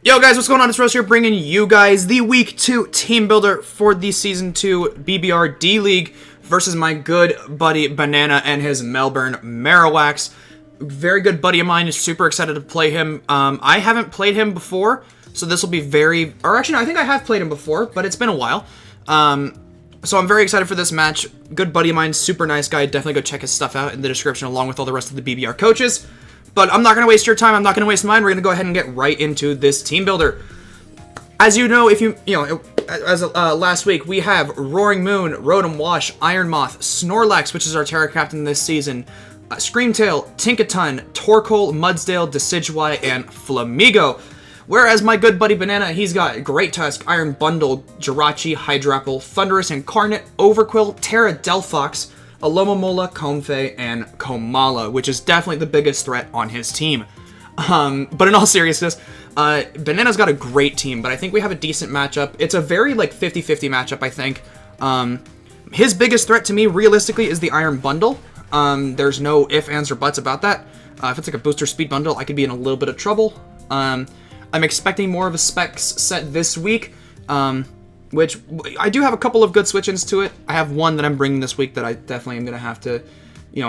Yo guys, what's going on? It's Rose here bringing you guys the Week 2 team builder for the Season 2 BBR-D League versus my good buddy Bonana and his Melbourne Marowaks. Very good buddy of mine, is super excited to play him. I haven't played him before, so this will be I think I have played him before, but it's been a while. So I'm very excited for this match. Good buddy of mine, super nice guy. Definitely go check his stuff out in the description along with all the rest of the BBR coaches. But I'm not going to waste your time. I'm not going to waste mine. We're going to go ahead and get right into this team builder. As you know, last week, we have Roaring Moon, Rotom Wash, Iron Moth, Snorlax, which is our Terra Captain this season, Screamtail, Tinkaton, Torkoal, Mudsdale, Decidueye, and Flamigo. Whereas my good buddy Bonana, he's got Great Tusk, Iron Bundle, Jirachi, Hydrapple, Thundurus Incarnate, Overqwil, Terra Delphox, Alomomola, Comfey, and Komala, which is definitely the biggest threat on his team. But in all seriousness, Bonana's got a great team, but I think we have a decent matchup. It's a very, 50-50 matchup, I think. His biggest threat to me, realistically, is the Iron Bundle. There's no ifs, ands, or buts about that. If it's like a booster speed bundle, I could be in a little bit of trouble. I'm expecting more of a specs set this week, which I do have a couple of good switch-ins to it. I have one that I'm bringing this week that I definitely am going to have to,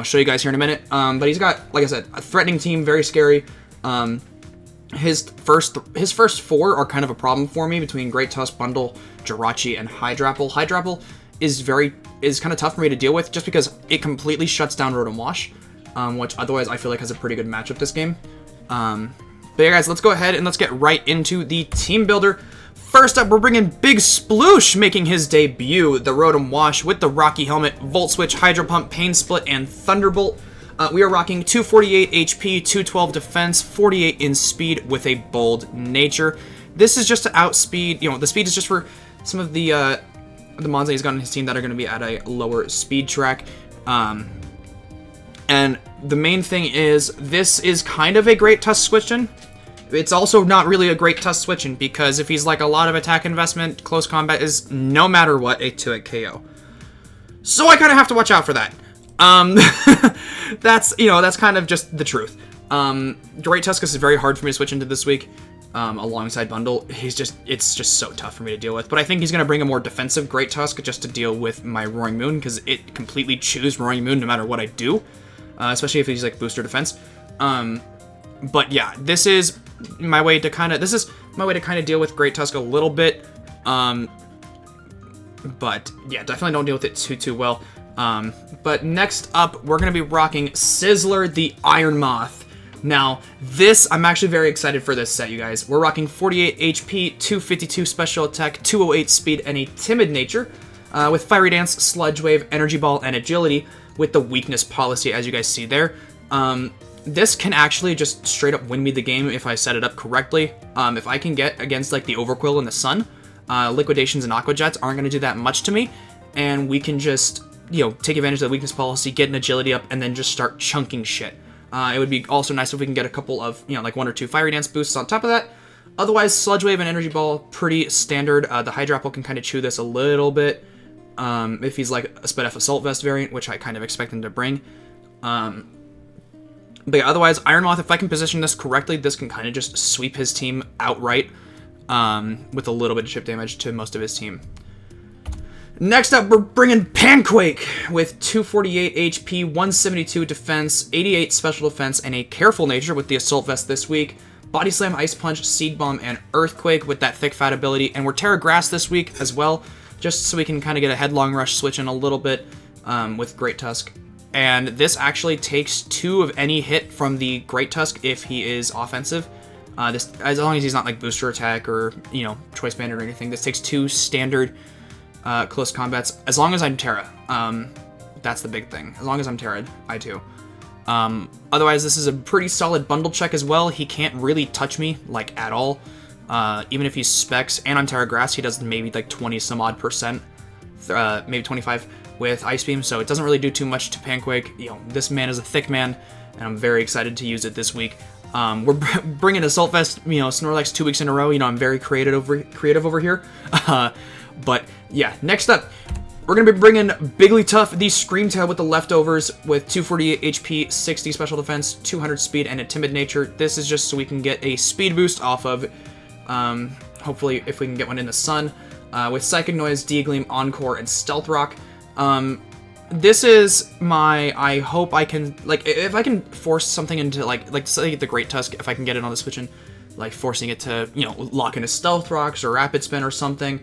show you guys here in a minute. But he's got, like I said, a threatening team, very scary. His first four are kind of a problem for me between Great Tusk, Bundle, Jirachi, and Hydrapple. Hydrapple is kind of tough for me to deal with just because it completely shuts down Rotom Wash, which otherwise I feel like has a pretty good matchup this game. But yeah, guys, let's go ahead and let's get right into the team builder. First up, we're bringing Big Sploosh making his debut, the Rotom Wash with the Rocky Helmet, Volt Switch, Hydro Pump, Pain Split, and Thunderbolt. We are rocking 248 HP, 212 defense, 48 in speed with a bold nature. This is just to outspeed, the speed is just for some of the mons that he's got on his team that are going to be at a lower speed track. And the main thing is, this is kind of a Great Tusk switch-in. It's also not really a Great Tusk switch-in, because if he's like a lot of attack investment, close combat is no matter what a 2-hit KO. So I kind of have to watch out for that. That's kind of just the truth. Great Tusk is very hard for me to switch into this week, alongside Bundle. It's just so tough for me to deal with. But I think he's going to bring a more defensive Great Tusk just to deal with my Roaring Moon, because it completely chews Roaring Moon no matter what I do, especially if he's like booster defense. But yeah, this is my way to kind of deal with Great Tusk a little bit. But yeah, definitely don't deal with it too well. But next up, we're going to be rocking Sizzler the Iron Moth. Now, I'm actually very excited for this set, you guys. We're rocking 48 HP, 252 special attack, 208 speed, and a timid nature, with Fiery Dance, Sludge Wave, Energy Ball, and Agility, with the weakness policy, as you guys see there. This can actually just straight up win me the game if I set it up correctly. If I can get against like the Overqwil and the Sun, Liquidations and Aqua Jets aren't going to do that much to me, and we can just take advantage of the weakness policy, get an agility up, and then just start chunking shit. It would be also nice if we can get a couple of, like 1 or 2 Fiery Dance boosts on top of that. Otherwise, Sludge Wave and Energy Ball, pretty standard. The Hydrapple can kind of chew this a little bit, if he's like a Sped F Assault Vest variant, which I kind of expect him to bring. But yeah, otherwise, Iron Moth, if I can position this correctly, this can kind of just sweep his team outright, with a little bit of chip damage to most of his team. Next up, we're bringing Panquake with 248 HP, 172 defense, 88 special defense, and a careful nature with the Assault Vest this week. Body Slam, Ice Punch, Seed Bomb, and Earthquake with that Thick Fat ability. And we're Terra Grass this week as well, just so we can kind of get a Headlong Rush switch in a little bit, with Great Tusk. And this actually takes 2 of any hit from the Great Tusk if he is offensive. This, as long as he's not like booster attack or, choice banded or anything, this takes 2 standard close combats, as long as I'm Terra. That's the big thing. As long as I'm Terra, I too. Otherwise, this is a pretty solid bundle check as well. He can't really touch me, like, at all. Even if he's Specs, and I'm Terra Grass, he does maybe, like, 20 some odd percent. Maybe 25 with Ice Beam, so it doesn't really do too much to Panquake. This man is a thick man, and I'm very excited to use it this week. We're bringing Assault Vest, Snorlax 2 weeks in a row. I'm very creative over here. But yeah, next up, we're going to be bringing Bigglytuff, the Screamtail with the leftovers, with 248 HP, 60 special defense, 200 speed, and a timid nature. This is just so we can get a speed boost off of Hopefully, if we can get one in the sun. With Psychic Noise, D-Gleam, Encore, and Stealth Rock. This is my, I hope I can, like, if I can force something into, like say the Great Tusk, if I can get it on the Switch and, like, forcing it to, you know, lock into Stealth Rocks or Rapid Spin or something.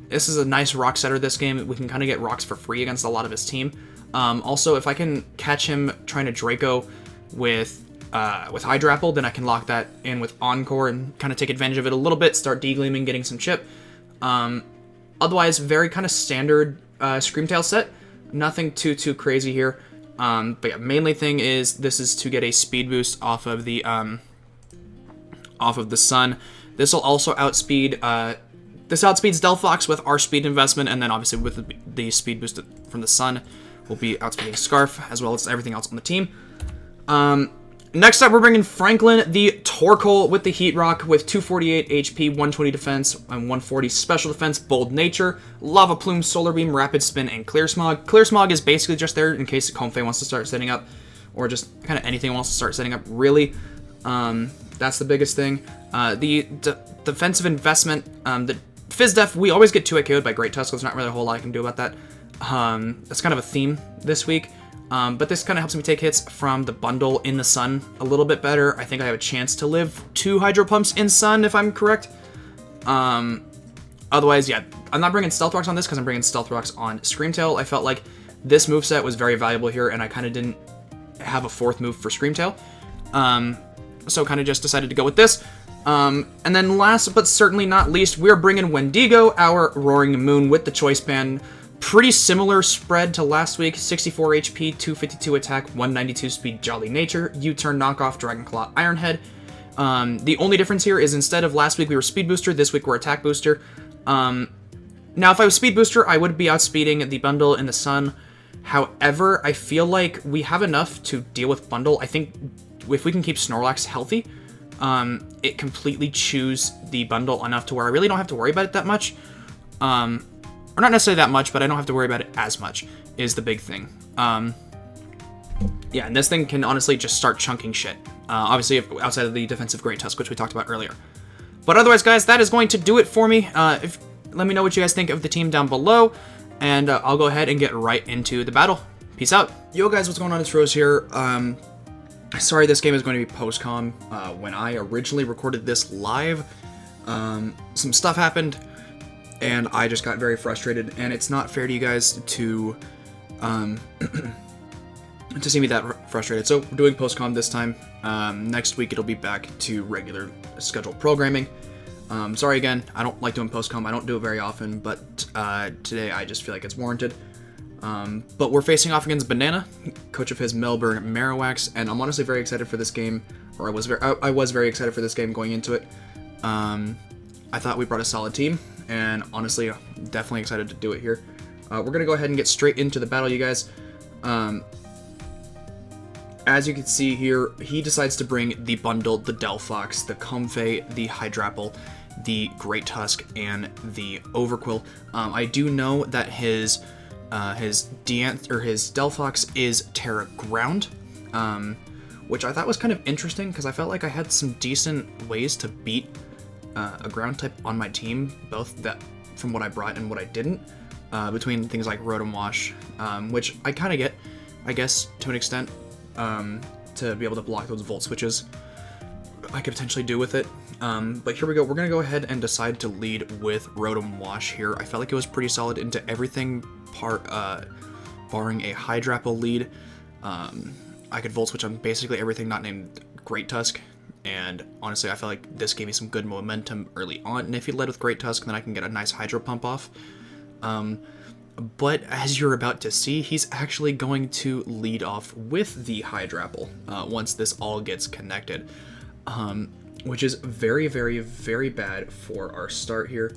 This is a nice rock setter this game. We can kind of get rocks for free against a lot of his team. Also, if I can catch him trying to Draco with Hydrapple, then I can lock that in with Encore and kind of take advantage of it a little bit, start D-Gleaming, getting some chip. Otherwise, very kind of standard Screamtail set. Nothing too crazy here. But yeah, mainly thing is this is to get a speed boost off of the sun. This will also outspeed. This outspeeds Delphox with our speed investment, and then obviously with the speed boost from the sun, we'll be outspeeding Scarf as well as everything else on the team. Next up, we're bringing Franklin, the Torkoal with the Heat Rock with 248 HP, 120 defense, and 140 special defense, Bold Nature, Lava Plume, Solar Beam, Rapid Spin, and Clear Smog. Clear Smog is basically just there in case Comfey wants to start setting up, or just kind of anything wants to start setting up, really. That's the biggest thing. The defensive investment, the Fizz Def, we always get 2-hit KO'd by Great Tusk, so there's not really a whole lot I can do about that. That's kind of a theme this week. But this kind of helps me take hits from the bundle in the sun a little bit better. I think I have a chance to live 2 Hydro Pumps in sun, if I'm correct. Otherwise, yeah, I'm not bringing Stealth Rocks on this because I'm bringing Stealth Rocks on Screamtail. I felt like this moveset was very valuable here, and I kind of didn't have a 4th move for Screamtail. So kind of just decided to go with this. And then last but certainly not least, we're bringing Wendigo, our Roaring Moon with the Choice Band. Pretty similar spread to last week, 64 HP, 252 attack, 192 speed, Jolly Nature, U-turn knockoff, Dragonclaw, Ironhead. The only difference here is instead of last week we were Speed Booster, this week we're Attack Booster. Now if I was Speed Booster, I would be outspeeding the bundle in the sun. However, I feel like we have enough to deal with bundle. I think if we can keep Snorlax healthy, it completely chews the bundle enough to where I really don't have to worry about it that much. Or not necessarily that much, but I don't have to worry about it as much, is the big thing. Yeah, and this thing can honestly just start chunking shit. Obviously, outside of the defensive Great Tusk, which we talked about earlier. But otherwise, guys, that is going to do it for me. Let me know what you guys think of the team down below, and I'll go ahead and get right into the battle. Peace out. Yo, guys, what's going on? It's Rose here. Sorry, this game is going to be post-com. When I originally recorded this live, some stuff happened, and I just got very frustrated, and it's not fair to you guys to see me that frustrated. So we're doing post-com this time. Next week it'll be back to regular scheduled programming. Sorry again, I don't like doing post-com. I don't do it very often, but today I just feel like it's warranted. But we're facing off against Bonana, coach of his Melbourne Marowaks, and I'm honestly very excited for this game. Or I was very excited for this game going into it. I thought we brought a solid team, and honestly, definitely excited to do it here. We're gonna go ahead and get straight into the battle, you guys. As you can see here, he decides to bring the bundle, the Delphox, the Comfey, the Hydrapple, the Great Tusk, and the Overquill. I do know that his Delphox is Terra Ground, which I thought was kind of interesting because I felt like I had some decent ways to beat a ground type on my team, both that from what I brought and what I didn't, between things like Rotom Wash, which I kind of get, I guess, to an extent, to be able to block those Volt Switches. I could potentially do with it. But here we go. We're going to go ahead and decide to lead with Rotom Wash here. I felt like it was pretty solid into everything barring a Hydrapple lead. I could Volt Switch on basically everything not named Great Tusk. And honestly, I felt like this gave me some good momentum early on. And if he led with Great Tusk, then I can get a nice Hydro Pump off. But as you're about to see, he's actually going to lead off with the Hydrapple once this all gets connected. Which is very, very, very bad for our start here.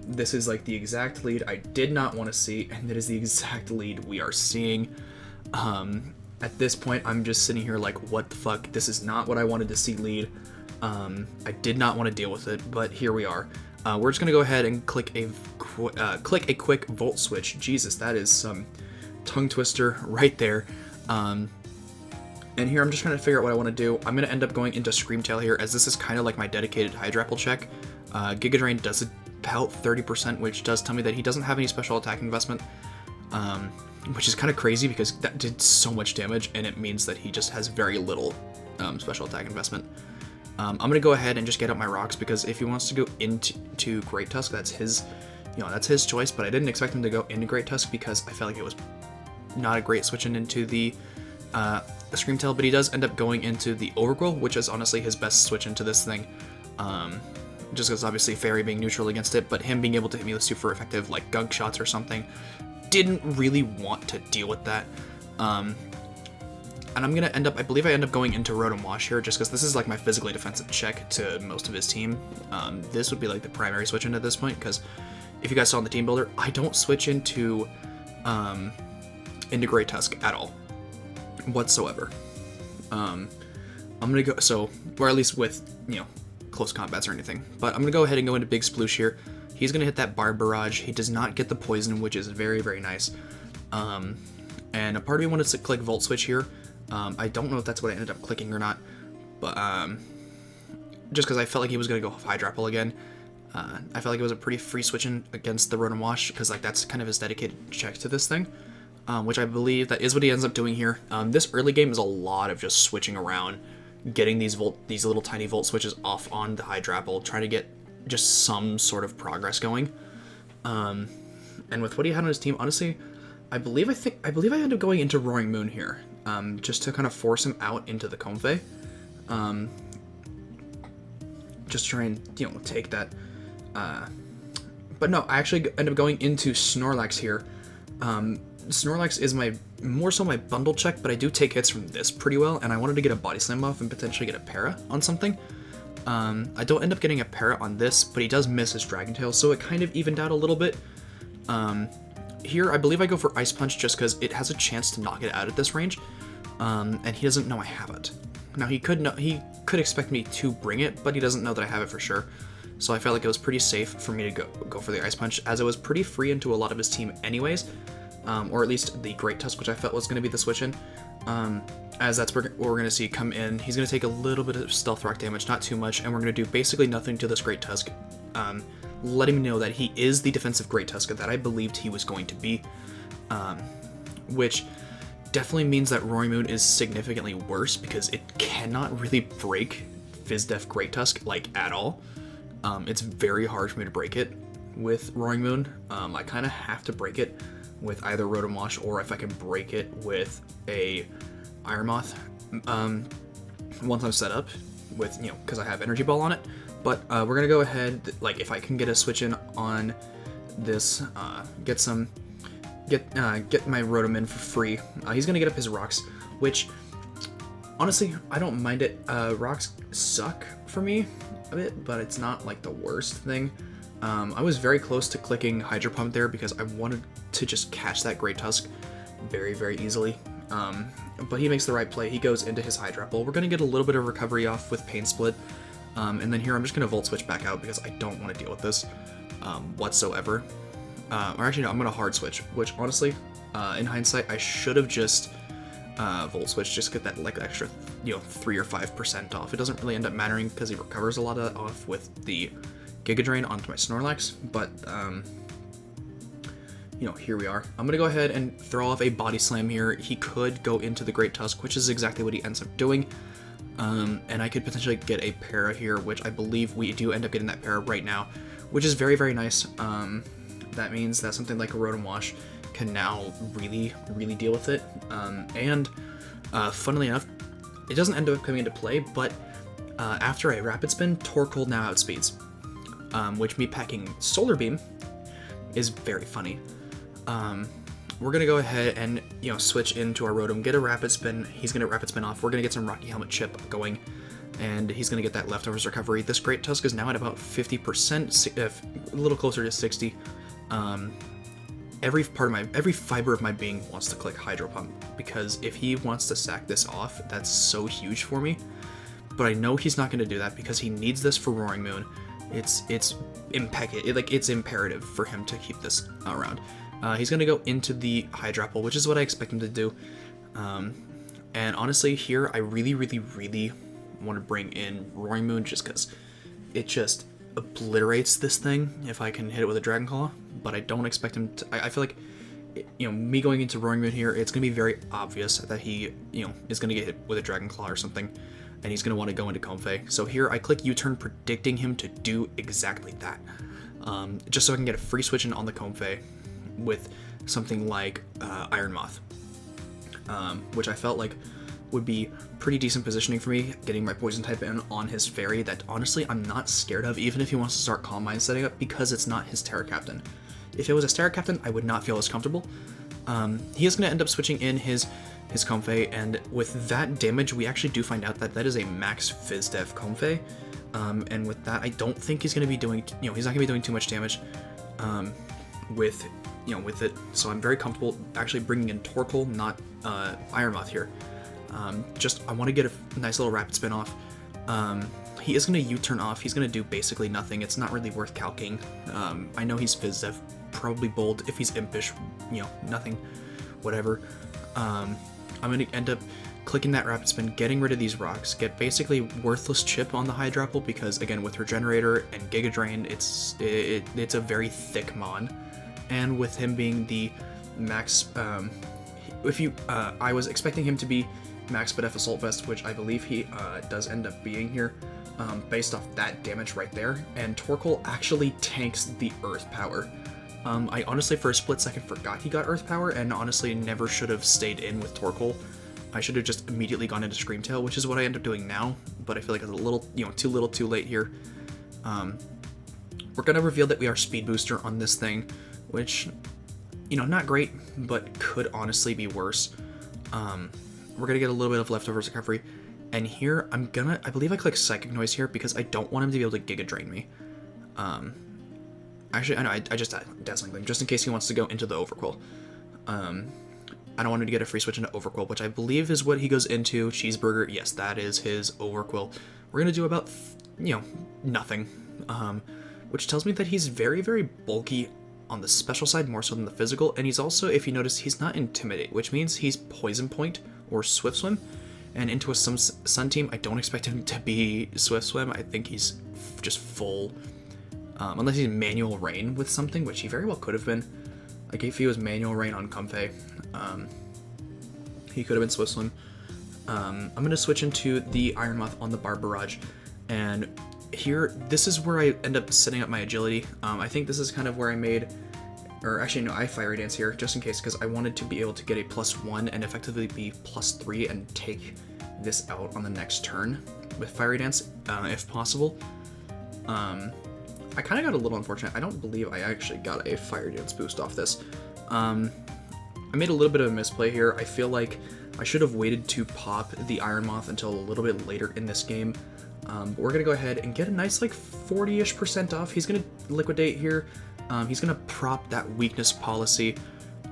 This is like the exact lead I did not want to see, and that is the exact lead we are seeing. At this point, I'm just sitting here like, what the fuck? This is not what I wanted to see lead. I did not want to deal with it, but here we are. We're just gonna go ahead and click a quick Volt Switch. Jesus, that is some tongue twister right there. And And here I'm just trying to figure out what I want to do. I'm going to end up going into Screamtail here, as this is kind of like my dedicated Hydrapple check. Giga Drain does about 30%, which does tell me that he doesn't have any special attack investment, which is kind of crazy because that did so much damage, and it means that he just has very little special attack investment. I'm going to go ahead and just get out my rocks, because if he wants to go into Great Tusk, that's his, that's his choice, but I didn't expect him to go into Great Tusk because I felt like it was not a great switching into the Screamtail, but he does end up going into the Overgrowth, which is honestly his best switch into this thing. Just because obviously Fairy being neutral against it, but him being able to hit me with super effective like gunk shots or something, didn't really want to deal with that. And I'm gonna end up, I believe I end up going into Rotom Wash here, just because this is like my physically defensive check to most of his team. This would be like the primary switch in at this point, because if you guys saw in the team builder, I don't switch into Great Tusk at all, whatsoever. I'm gonna go, so, or at least with, close combats or anything, but I'm gonna go ahead and go into Big Sploosh here. He's gonna hit that Barb Barrage. He does not get the poison, which is very, very nice. And a part of me wanted to click Volt Switch here. I don't know if that's what I ended up clicking or not, but just because I felt like he was gonna go Hydrapple again. I felt like it was a pretty free switching against the Rotom Wash, because like that's kind of his dedicated check to this thing, which I believe that is what he ends up doing here. This early game is a lot of just switching around, getting these little tiny Volt Switches off on the Hydrapple, trying to get just some sort of progress going. And with what he had on his team, honestly, I believe I ended up going into Roaring Moon here, just to kind of force him out into the Comfey. Just try and take that. But no, I actually end up going into Snorlax here. Snorlax is more so my bundle check, but I do take hits from this pretty well, and I wanted to get a Body Slam off and potentially get a Para on something. I don't end up getting a Para on this, but he does miss his Dragon Tail, so it kind of evened out a little bit. Here, I believe I go for Ice Punch just because it has a chance to knock it out at this range, and he doesn't know I have it. Now, he could expect me to bring it, but he doesn't know that I have it for sure. So I felt like it was pretty safe for me to go for the Ice Punch, as it was pretty free into a lot of his team anyways. Or at least the Great Tusk, which I felt was going to be the switch-in, as that's what we're going to see come in. He's going to take a little bit of Stealth Rock damage, not too much, and we're going to do basically nothing to this Great Tusk, letting me know that he is the defensive Great Tusk that I believed he was going to be, which definitely means that Roaring Moon is significantly worse, because it cannot really break Fizdef Great Tusk, like, at all. It's very hard for me to break it with Roaring Moon. I kind of have to break it with either Rotom Wash, or if I can break it with a Iron Moth, once I'm set up with, because I have Energy Ball on it. But we're gonna go ahead, like, if I can get a switch in on this, get my Rotom in for free. He's gonna get up his Rocks, which honestly I don't mind it. Rocks suck for me a bit, but it's not like the worst thing. I was very close to clicking Hydro Pump there because I wanted to just catch that Great Tusk very, very easily. But he makes the right play. He goes into his Hydrapple. We're going to get a little bit of recovery off with Pain Split. And then here I'm just going to Volt Switch back out because I don't want to deal with this whatsoever. Or actually, no, I'm going to Hard Switch, which honestly, in hindsight, I should have just Volt Switch, just get that like extra, 3 or 5% off. It doesn't really end up mattering because he recovers a lot of that off with the Giga Drain onto my Snorlax, but here we are. I'm gonna go ahead and throw off a Body Slam here. He could go into the Great Tusk, which is exactly what he ends up doing, and I could potentially get a Para here, which I believe we do end up getting that Para right now, which is very, very nice. That means that something like a Rotom Wash can now really, really deal with it, and funnily enough, it doesn't end up coming into play, but after a Rapid Spin, Torkoal now outspeeds. Which me packing Solar Beam is very funny. We're gonna go ahead and switch into our Rotom, get a Rapid Spin. He's gonna Rapid Spin off. We're gonna get some Rocky Helmet Chip going, and he's gonna get that Leftovers recovery. This Great Tusk is now at about 50%, a little closer to 60. Every fiber of my being wants to click Hydro Pump, because if he wants to sack this off, that's so huge for me. But I know he's not gonna do that because he needs this for Roaring Moon. It's imperative for him to keep this around. He's gonna go into the Hydrapple, which is what I expect him to do. And honestly, here I really want to bring in Roaring Moon just because it just obliterates this thing if I can hit it with a Dragon Claw. But I don't expect him to. I feel like, me going into Roaring Moon here, it's going to be very obvious that he, is going to get hit with a Dragon Claw or something, and he's going to want to go into Comfey. So here I click U-turn, predicting him to do exactly that, just so I can get a free switch in on the Comfey with something like Iron Moth, which I felt like would be pretty decent positioning for me, getting my poison type in on his fairy that honestly I'm not scared of, even if he wants to start Calm Mind setting up, because it's not his Terra Captain. If it was a Terra Captain, I would not feel as comfortable. He is going to end up switching in his Comfey, and with that damage, we actually do find out that that is a max Phys Def Comfey, and with that, I don't think he's going to be doing, he's not going to be doing too much damage with it, so I'm very comfortable actually bringing in Torkoal, not Iron Moth here. I want to get a nice little rapid spin off. He is going to U-turn off. He's going to do basically nothing. It's not really worth calking. I know he's Phys Def, probably bold. If he's impish, nothing, whatever. I'm going to end up clicking that rapid spin, getting rid of these rocks, get basically worthless chip on the Hydropple because, again, with Regenerator and Giga Drain, it's a very thick mon. And with him being the max, I was expecting him to be max Bedef Assault Vest, which I believe he does end up being here, based off that damage right there, and Torkoal actually tanks the Earth Power. I honestly for a split second forgot he got Earth Power, and honestly never should have stayed in with Torkoal. I should have just immediately gone into Screamtail, which is what I end up doing now, but I feel like it's a little, too late here. We're gonna reveal that we are Speed Booster on this thing, which, not great, but could honestly be worse. We're gonna get a little bit of leftovers recovery, and here I believe I click Psychic Noise here because I don't want him to be able to Giga Drain me. Actually, I know, I just Dazzling Gleam, just in case he wants to go into the Overquill. I don't want him to get a free switch into Overquill, which I believe is what he goes into. Cheeseburger, yes, that is his Overquill. We're gonna do about, nothing, which tells me that he's very bulky on the special side more so than the physical, and he's also, if you notice, he's not Intimidate, which means he's Poison Point or Swift Swim, and into a Sun team, I don't expect him to be Swift Swim. I think he's just full, unless he's Manual Rain with something, which he very well could have been. Like if he was Manual Rain on Comfey, he could have been Swift Swim. I'm going to switch into the Iron Moth on the Bar Barrage, and here, this is where I end up setting up my agility. I think this is kind of where I made, or actually no, I Fiery Dance here, just in case, because I wanted to be able to get a +1 and effectively be +3 and take this out on the next turn with Fiery Dance, if possible. I kind of got a little unfortunate. I don't believe I actually got a Fire Dance boost off this. I made a little bit of a misplay here. I feel like I should have waited to pop the Iron Moth until a little bit later in this game. But we're going to go ahead and get a nice like 40-ish% off. He's going to liquidate here. He's going to prop that weakness policy.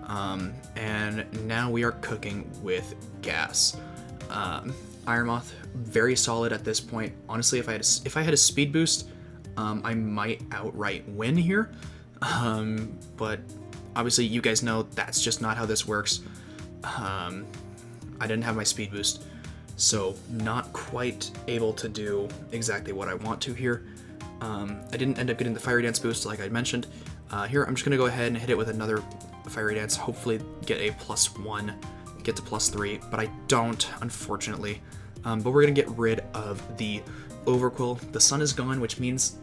And now we are cooking with gas. Iron Moth, very solid at this point. Honestly, if I had a speed boost, I might outright win here. But obviously you guys know that's just not how this works. I didn't have my speed boost, so not quite able to do exactly what I want to here. I didn't end up getting the Fiery Dance boost like I mentioned. Here I'm just going to go ahead and hit it with another Fiery Dance, hopefully get a +1, get to +3, but I don't, unfortunately. But we're going to get rid of the Overquill. The sun is gone, which means,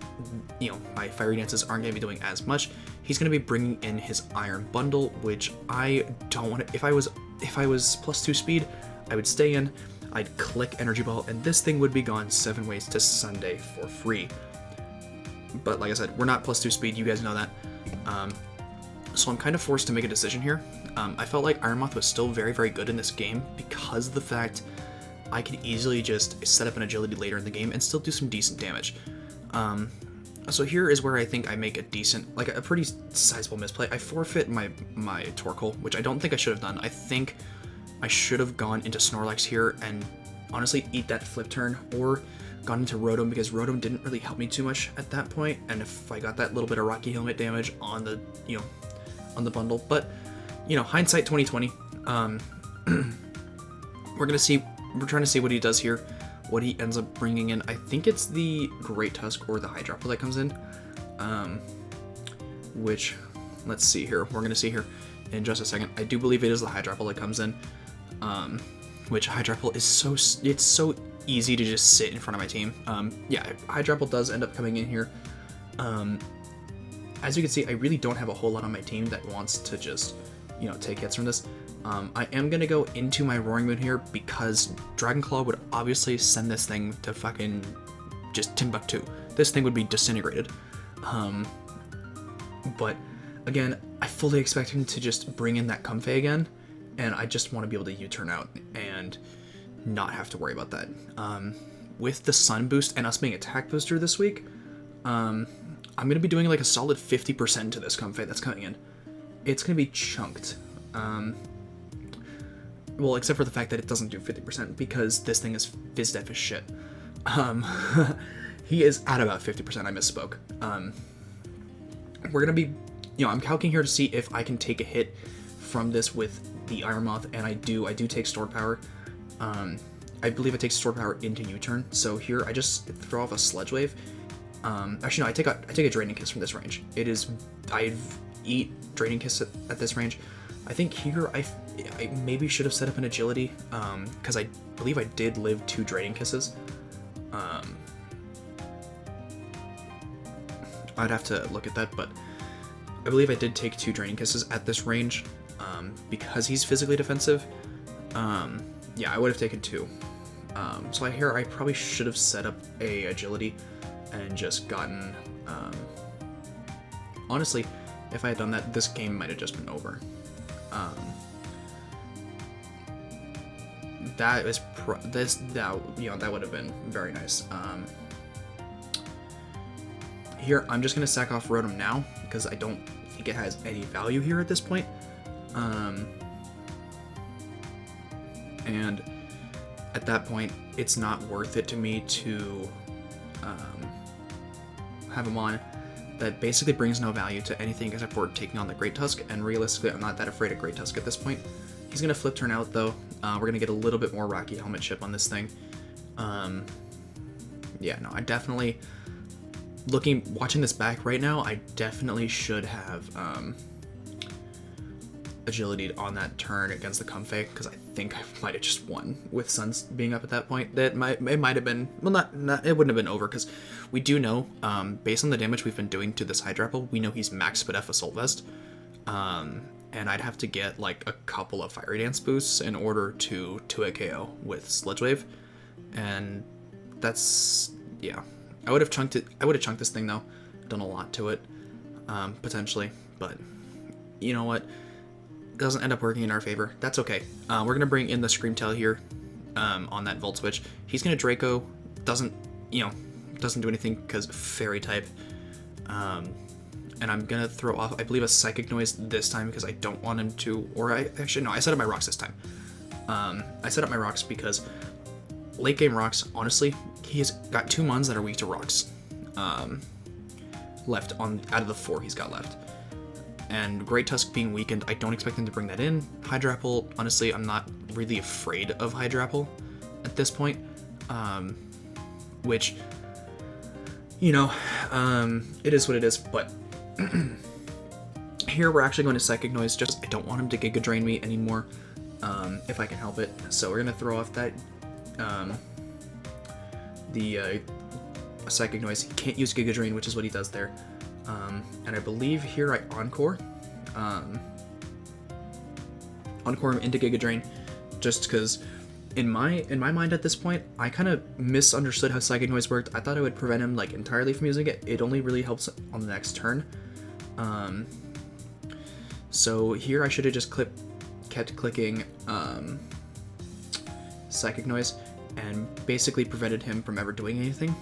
my Fiery Dances aren't going to be doing as much. He's going to be bringing in his Iron Bundle, which I don't want to. If I was +2 speed, I would stay in. I'd click Energy Ball, and this thing would be gone 7 ways to Sunday for free. But like I said, we're not +2 speed. You guys know that. So I'm kind of forced to make a decision here. I felt like Iron Moth was still very, very good in this game because of the fact I could easily just set up an agility later in the game and still do some decent damage. So here is where I think I make a decent, like a pretty sizable misplay. I forfeit my Torkoal, which I don't think I should have done. I think I should have gone into Snorlax here and honestly eat that flip turn, or gone into Rotom, because Rotom didn't really help me too much at that point. And if I got that little bit of Rocky Helmet damage on the, on the bundle, but hindsight 2020. We're trying to see what he does here, what he ends up bringing in. I think it's the Great Tusk or the Hydrapple that comes in, which, let's see here. We're gonna see here in just a second. I do believe it is the Hydrapple that comes in, which Hydrapple is it's so easy to just sit in front of my team. Yeah, Hydrapple does end up coming in here. As you can see, I really don't have a whole lot on my team that wants to just, you know, take hits from this. I am gonna go into my Roaring Moon here because Dragon Claw would obviously send this thing to fucking just Timbuktu. This thing would be disintegrated. But again, I fully expect him to just bring in that Comfey again, and I just want to be able to U-turn out and not have to worry about that. With the Sun boost and us being attack booster this week, I'm gonna be doing like a solid 50% to this Comfey that's coming in. It's gonna be chunked. Well, except for the fact that it doesn't do 50% because this thing is Fizdef as shit. He is at about 50%, I misspoke. We're gonna be, you know, I'm calculating here to see if I can take a hit from this with the Iron Moth, and I do take Stored Power. I believe I take Stored Power into U-turn, so here I just throw off a Sludge Wave. Actually no, I take a Draining Kiss from this range. I eat Draining Kiss at this range. I think here I maybe should have set up an Agility, because I believe I did live 2 Draining Kisses. I'd have to look at that, but I believe I did take 2 Draining Kisses at this range, because he's physically defensive. Yeah, I would have taken 2. So I probably should have set up a Agility and just gotten, honestly, if I had done that, this game might have just been over. That would have been very nice. Here, I'm just gonna sack off Rotom now because I don't think it has any value here at this point. And at that point, it's not worth it to me to have him on. That basically brings no value to anything except for taking on the Great Tusk, and realistically, I'm not that afraid of Great Tusk at this point. He's going to flip turn out, though. We're going to get a little bit more Rocky Helmet chip on this thing. Yeah, no, I definitely... Watching this back right now, I definitely should have Agility on that turn against the Comfey, because I think I might have just won with Suns being up at that point. It might have been, well, not it wouldn't have been over, because we do know, based on the damage we've been doing to this Hydrapple, we know he's max Spadef Assault Vest, and I'd have to get like a couple of Fiery Dance boosts in order to 2-hit KO with Sludge Wave, and that's, yeah. I would have chunked this thing though, done a lot to it, potentially, but you know what? Doesn't end up working in our favor. That's okay. We're gonna bring in the Screamtail here, on that Volt Switch. He's gonna Draco, doesn't do anything because Fairy type, and I'm gonna throw off, I believe, a Psychic Noise this time because I don't want him to, I set up my rocks this time. I set up my rocks because late game rocks, honestly, he's got 2 Mons that are weak to rocks, left out of the 4 he's got left. And Great Tusk being weakened, I don't expect him to bring that in. Hydrapple, honestly, I'm not really afraid of Hydrapple at this point, which, you know, it is what it is, but here we're actually going to Psychic Noise, just I don't want him to Giga Drain me anymore, if I can help it. So we're going to throw off that, Psychic Noise. He can't use Giga Drain, which is what he does there. And I believe here I Encore him into Giga Drain, just because in my mind at this point, I kind of misunderstood how Psychic Noise worked. I thought it would prevent him like entirely from using it. It only really helps on the next turn. So here I should have just kept clicking Psychic Noise and basically prevented him from ever doing anything,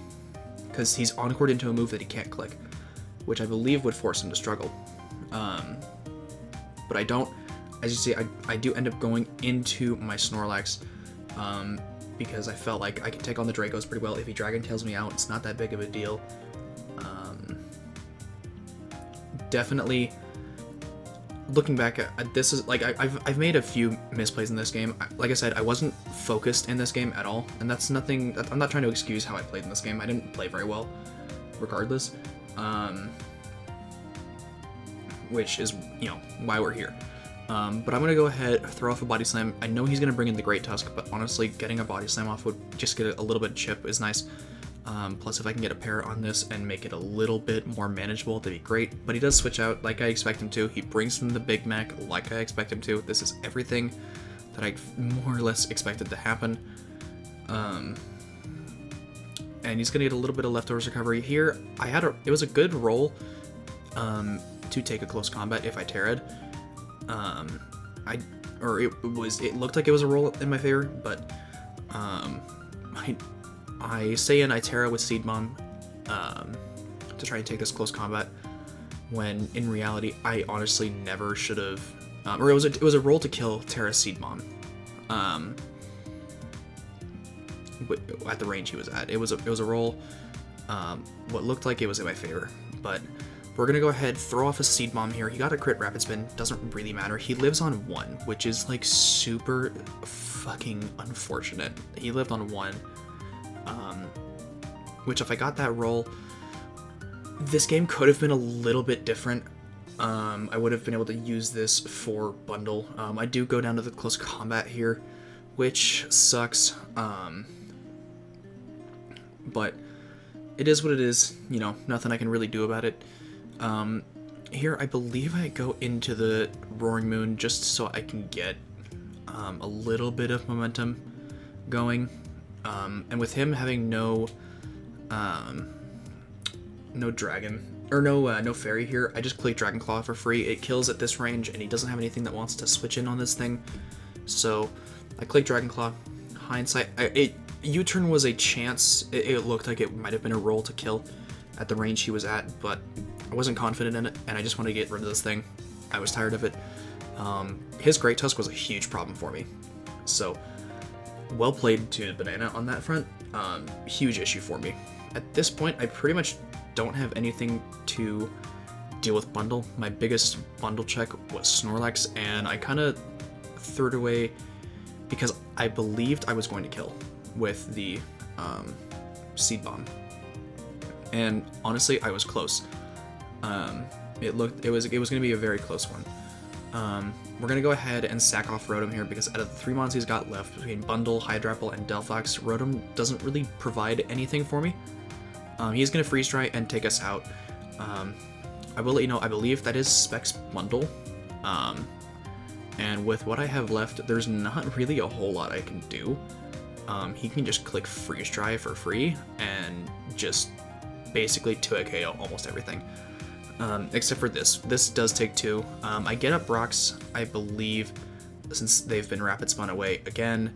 because he's Encored into a move that he can't click, which I believe would force him to struggle. But I don't, as you see, I do end up going into my Snorlax, because I felt like I can take on the Dracos pretty well. If he Dragon Tails me out, it's not that big of a deal. Definitely looking back at this is like I've made a few misplays in this game. Like I said, I wasn't focused in this game at all, and that's nothing. I'm not trying to excuse how I played in this game. I didn't play very well, regardless. Which is, you know, why we're here. But I'm gonna go ahead, throw off a body slam. I know he's gonna bring in the Great Tusk, but honestly, getting a body slam off would just get a little bit of chip is nice. Plus, if I can get a pair on this and make it a little bit more manageable, that'd be great. But he does switch out like I expect him to. He brings in the Big Mac like I expect him to. This is everything that I more or less expected to happen. And he's gonna get a little bit of leftovers recovery here. It was a good roll to take a close combat if I Terra'd. It looked like it was a roll in my favor, but I stay in, I Terra with Seed Bomb to try and take this close combat, when in reality I honestly never should have. Or it was a roll to kill Terra Seed Bomb. At the range he was at, it was a roll. What looked like it was in my favor, but we're gonna go ahead, throw off a Seed Bomb here. He got a crit Rapid Spin, doesn't really matter. He lives on 1, which is like super fucking unfortunate. He lived on 1, which if I got that roll, this game could have been a little bit different. I would have been able to use this for bundle. I do go down to the close combat here, which sucks. But it is what it is, you know, nothing I can really do about it. Here, I believe I go into the Roaring Moon just so I can get a little bit of momentum going. And with him having no dragon, or no fairy here, I just click Dragon Claw for free. It kills at this range, and he doesn't have anything that wants to switch in on this thing. So I click Dragon Claw. Hindsight, U-turn was a chance. It looked like it might have been a roll to kill at the range he was at, but I wasn't confident in it, and I just wanted to get rid of this thing. I was tired of it. His Great Tusk was a huge problem for me. So, well played to Bonana on that front. Huge issue for me. At this point, I pretty much don't have anything to deal with bundle. My biggest bundle check was Snorlax, and I kind of threw it away because I believed I was going to kill with the Seed Bomb. And honestly, I was close. It was going to be a very close one. We're going to go ahead and sack off Rotom here because out of the 3 mons he's got left between Bundle, Hydrapple, and Delphox, Rotom doesn't really provide anything for me. He's going to Freeze Dry and take us out. I will let you know, I believe that is Specs Bundle. And with what I have left, there's not really a whole lot I can do. He can just click Freeze Dry for free and just basically 2 KO almost everything. Except for this. This does take 2. I get up rocks, I believe, since they've been rapid spun away again.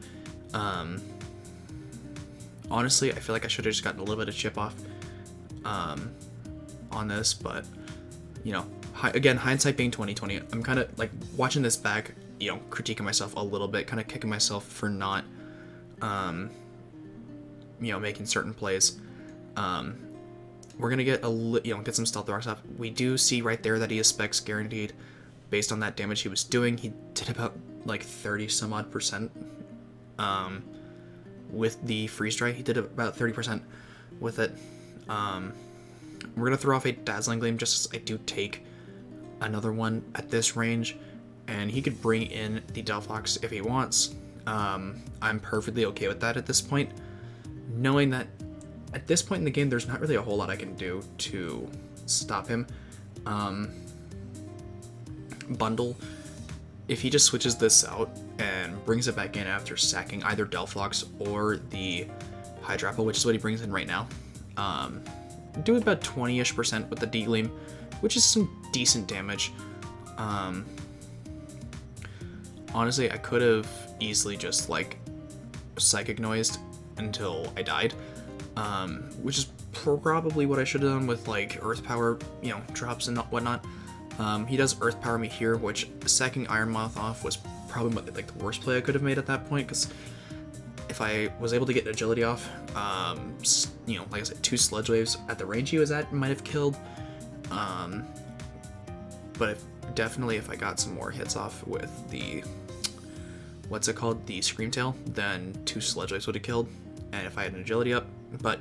Honestly, I feel like I should have just gotten a little bit of chip off on this, but, you know, again, hindsight being 2020, I'm kind of, like, watching this back, you know, critiquing myself a little bit, kind of kicking myself for not, you know, making certain plays. We're gonna get get some stealth rocks off. We do see right there that he is specs guaranteed based on that damage he was doing. He did about like 30 some odd percent with the freeze dry. He did about 30% with it. We're gonna throw off a dazzling gleam just as I do take another one at this range, and he could bring in the Delphox if he wants. I'm perfectly okay with that at this point, knowing that at this point in the game, there's not really a whole lot I can do to stop him. Bundle, if he just switches this out and brings it back in after sacking either Delphox or the Hydrapple, which is what he brings in right now, do about 20-ish% with the D-Gleam, which is some decent damage. Honestly, I could have easily just, like, Psychic Noised until I died. Which is probably what I should have done with, like, Earth Power, you know, drops and whatnot. He does Earth Power me here, which sacking Iron Moth off was probably, like, the worst play I could have made at that point, because if I was able to get Agility off, you know, like I said, 2 Sludge Waves at the range he was at might have killed. But definitely if I got some more hits off with the, what's it called, the Screamtail, then 2 Sledge Waves would have killed, and if I had an agility up. But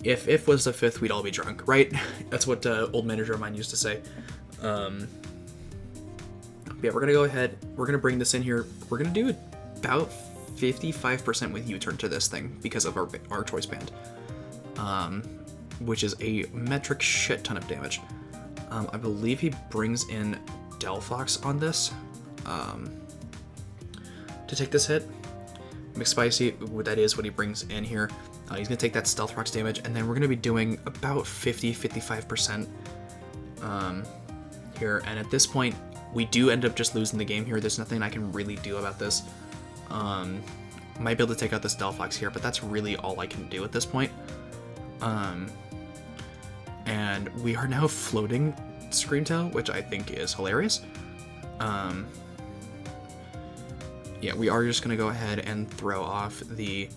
if was the 5th, we'd all be drunk, right? That's what old manager of mine used to say. Yeah, we're gonna go ahead, we're gonna bring this in here, we're gonna do about 55% with U-turn to this thing because of our choice band, which is a metric shit ton of damage. I believe he brings in Delphox on this to take this hit. McSpicy, that is what he brings in here. He's gonna take that Stealth Rocks damage, and then we're gonna be doing about 55% here, and at this point, we do end up just losing the game here. There's nothing I can really do about this. Might be able to take out this Delphox here, but that's really all I can do at this point. And we are now floating Screamtail, which I think is hilarious. Yeah, we are just going to go ahead and throw off the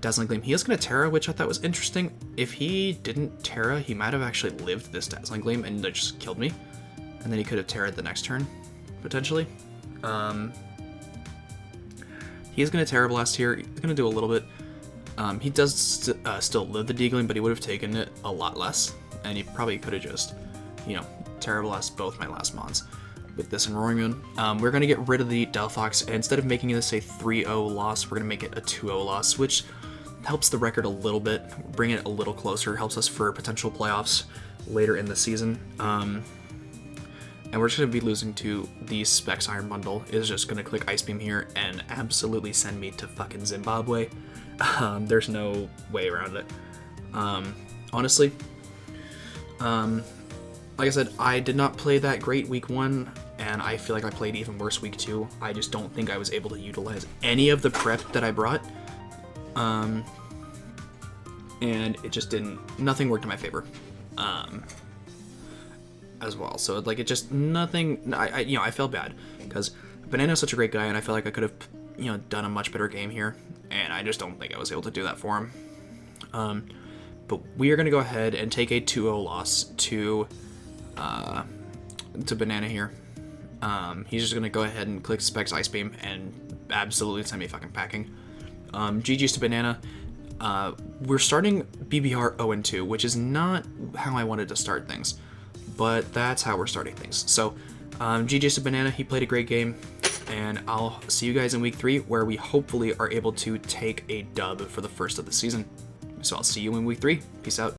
Dazzling Gleam. He is going to Terra, which I thought was interesting. If he didn't Terra, he might have actually lived this Dazzling Gleam and just killed me. And then he could have Terra'd the next turn, potentially. He is going to Terra Blast here. He's going to do a little bit. He does still live the D-Gleam, but he would have taken it a lot less. And he probably could have just, you know, Terra Blast both my last mons with this and Roaring Moon. We're going to get rid of the Delphox, and instead of making this a 3-0 loss, we're going to make it a 2-0 loss, which helps the record a little bit, bring it a little closer, helps us for potential playoffs later in the season. And we're just going to be losing to the Specs Iron Bundle. Is just going to click Ice Beam here and absolutely send me to fucking Zimbabwe. There's no way around it. Honestly, like I said, I did not play that great week 1, and I feel like I played even worse week 2. I just don't think I was able to utilize any of the prep that I brought. And it just didn't, nothing worked in my favor. As well, so like it just nothing. I felt bad because Bonana's such a great guy, and I feel like I could have, done a much better game here, and I just don't think I was able to do that for him. But we are gonna go ahead and take a 2-0 loss to Bonana here. He's just gonna go ahead and click Specs Ice Beam and absolutely send me fucking packing. GG's to Bonana. We're starting BBR 0-2, which is not how I wanted to start things. But that's how we're starting things. So, GG's to Bonana, he played a great game, and I'll see you guys in week 3, where we hopefully are able to take a dub for the first of the season. So I'll see you in week 3. Peace out.